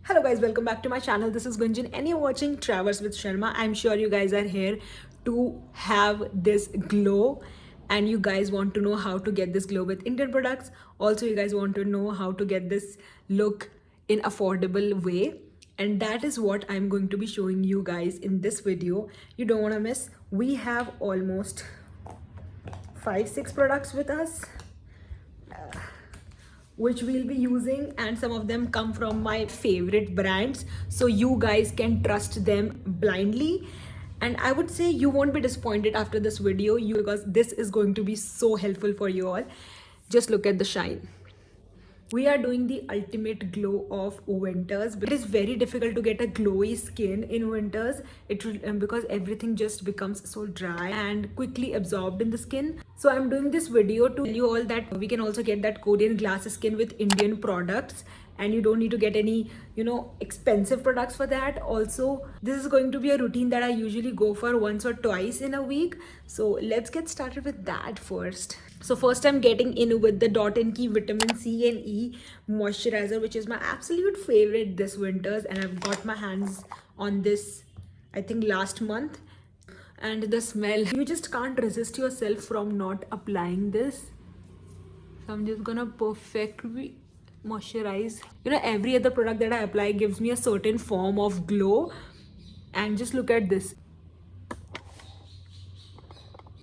Hello guys, welcome back to my channel. This is Gunjan and you're watching Travels with Sharma. I'm sure you guys are here to have this glow and you guys want to know how to get this glow with Indian products. Also, you guys want to know how to get this look in affordable way. And that is what I'm going to be showing you guys in this video. You don't want to miss. We have almost 5-6 products with us which we'll be using, and some of them come from my favorite brands, so you guys can trust them blindly. And I would say you won't be disappointed after this video, because this is going to be so helpful for you all. Just look at the shine. We are doing the ultimate glow of winters. It is very difficult to get a glowy skin in winters. Because everything just becomes so dry and quickly absorbed in the skin. So I'm doing this video to tell you all that we can also get that Korean glass skin with Indian products, and you don't need to get any expensive products for that. Also, this is going to be a routine that I usually go for once or twice in a week, so let's get started with that first. So first I'm getting in with the Dot & Key Vitamin C and E moisturizer, which is my absolute favorite this winters, and I've got my hands on this I think last month. And the smell, you just can't resist yourself from not applying this. So I'm just gonna perfectly moisturize. Every other product that I apply gives me a certain form of glow, and just look at this.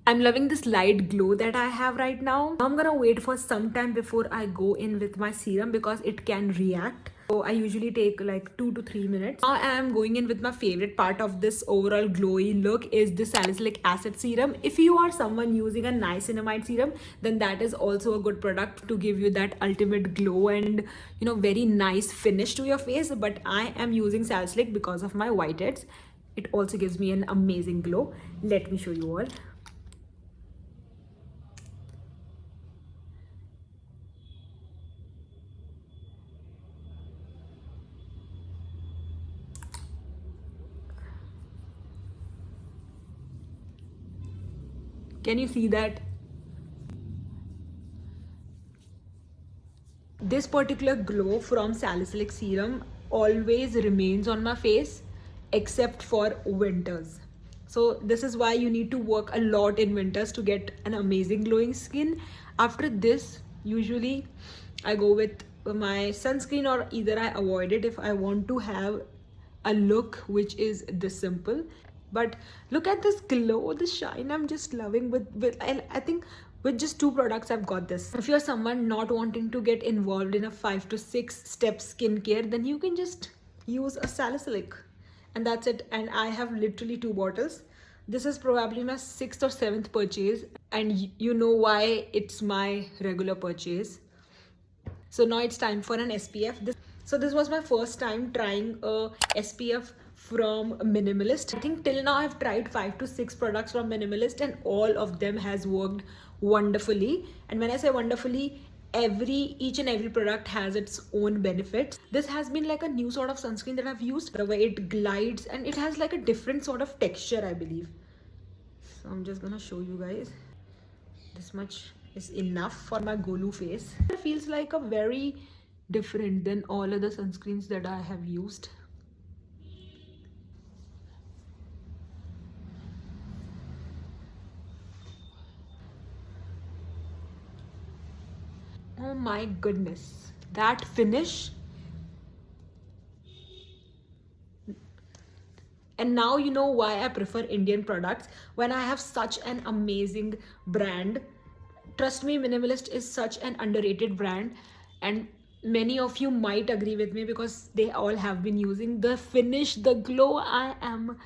I'm loving this light glow that I have right now. I'm gonna wait for some time before I go in with my serum because it can react. So I usually take like 2 to 3 minutes. Now I am going in with my favorite part of this overall glowy look is the salicylic acid serum. If you are someone using a niacinamide serum, then that is also a good product to give you that ultimate glow and very nice finish to your face. But I am using salicylic because of my whiteheads. It also gives me an amazing glow. Let me show you all. Can you see that? This particular glow from salicylic serum always remains on my face except for winters. So this is why you need to work a lot in winters to get an amazing glowing skin. After this, usually I go with my sunscreen, or either I avoid it if I want to have a look which is this simple. But look at this glow, the shine. I'm just loving with I think with just 2 products I've got this. If you're someone not wanting to get involved in a 5 to 6 step skincare, then you can just use a salicylic, and that's it. And I have literally 2 bottles. This is probably my 6th or 7th purchase, and you know why it's my regular purchase. So now it's time for an SPF. So this was my first time trying a SPF from Minimalist. I think till now I've tried 5 to 6 products from Minimalist, and all of them has worked wonderfully. And when I say wonderfully, each and every product has its own benefits. This has been like a new sort of sunscreen that I've used. The way it glides, and it has like a different sort of texture, I believe. So I'm just gonna show you guys. This much is enough for my Golu face. It feels like a very different than all other sunscreens that I have used. Oh my goodness, that finish. And now you know why I prefer Indian products when I have such an amazing brand. Trust me, Minimalist is such an underrated brand, and many of you might agree with me because they all have been using the finish, the glow. I am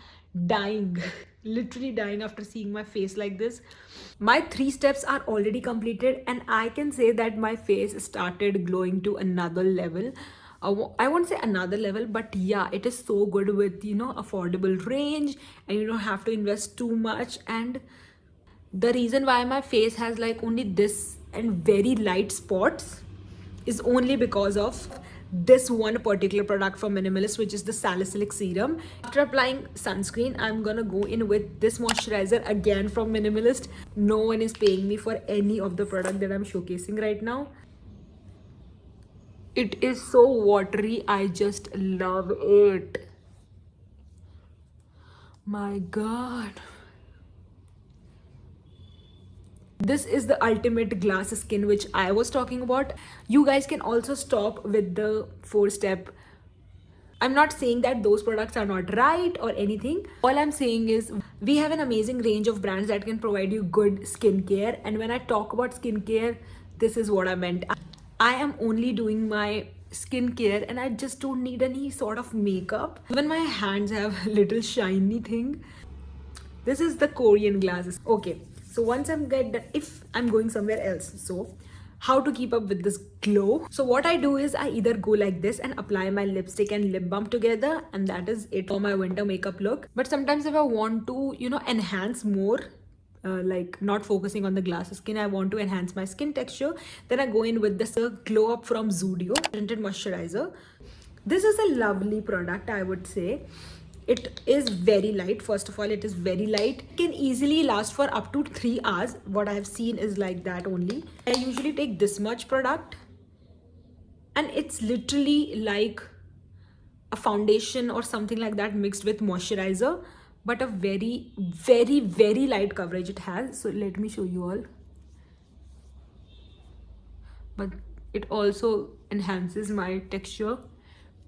dying, literally dying after seeing my face like this. My 3 steps are already completed, and I can say that my face started glowing to another level. I won't say another level, but yeah, it is so good with affordable range, and you don't have to invest too much. And the reason why my face has like only this and very light spots is only because of this one particular product from Minimalist, which is the salicylic serum. After applying sunscreen, I'm gonna go in with this moisturizer again from Minimalist. No one is paying me for any of the product that I'm showcasing right now. It is so watery, I just love it. My god, this is the ultimate glass skin which I was talking about. You guys can also stop with the 4-step. I'm not saying that those products are not right or anything. All I'm saying is we have an amazing range of brands that can provide you good skincare. And when I talk about skincare, this is what I meant. I am only doing my skincare and I just don't need any sort of makeup. Even my hands have a little shiny thing. This is the Korean glasses. Okay, so once I'm if I'm going somewhere else, so how to keep up with this glow? So what I do is I either go like this and apply my lipstick and lip balm together, and that is it for my winter makeup look. But sometimes if I want to, enhance more, like not focusing on the glass skin, I want to enhance my skin texture, then I go in with this Glow Up from Zudio tinted moisturizer. This is a lovely product, I would say. It is very light. First of all, it is very light. It can easily last for up to 3 hours. What I have seen is like that only. I usually take this much product and it's literally like a foundation or something like that mixed with moisturizer, but a very, very, very light coverage it has. So let me show you all. But it also enhances my texture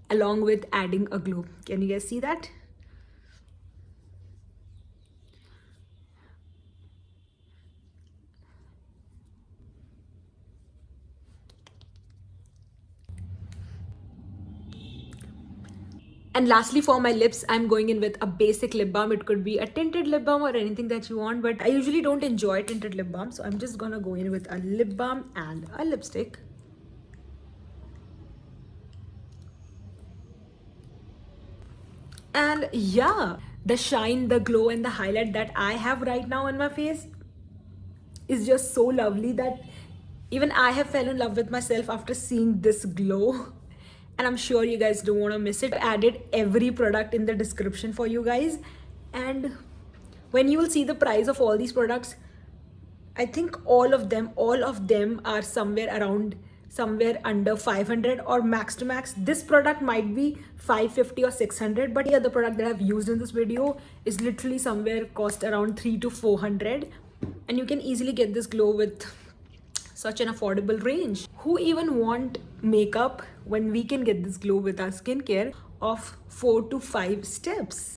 along with adding a glow. Can you guys see that? And lastly, for my lips, I'm going in with a basic lip balm. It could be a tinted lip balm or anything that you want, but I usually don't enjoy tinted lip balm, so I'm just gonna go in with a lip balm and a lipstick. And yeah, the shine, the glow, and the highlight that I have right now on my face is just so lovely that even I have fell in love with myself after seeing this glow. And I'm sure you guys don't want to miss it. I added every product in the description for you guys. And when you will see the price of all these products, I think all of them are somewhere under 500 or max to max. This product might be 550 or 600, but the other product that I've used in this video is literally somewhere cost around 300 to 400. And you can easily get this glow with such an affordable range. Who even want makeup when we can get this glow with our skincare of 4 to 5 steps?